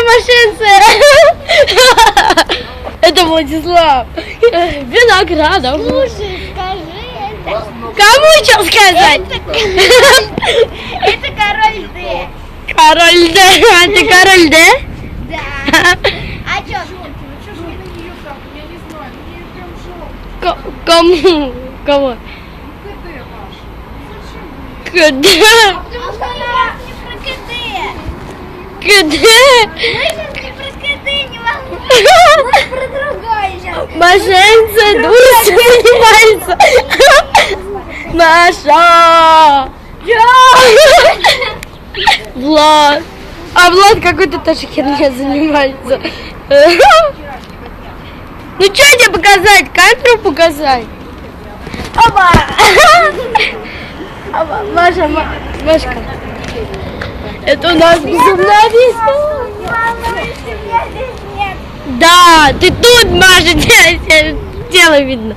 машинце. Это Владислав. Виноградов. Слушай, скажи это. Кому что сказать? Это король Д. Король Д. А ты король Д? Да. А чё? Кому? Кого? КД. А мы сейчас не про КД. КД. Мы сейчас не про КД не могу. Мы про другое сейчас. Машинце, дура занимается. Маша. Влад. А Влад какой-то тоже херня занимается. Ну что тебе показать? Камеру показать? Оба! Маша, Машка. Это у нас безумная весна. Да, ты тут, Маша, тело видно.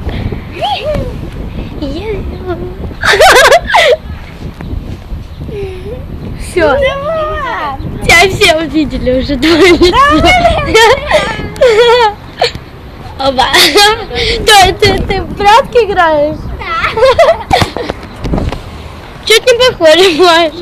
Все. Тебя все увидели уже двое. Оба. Ты в прятки играешь? Да. Чуть не похоже, Маш.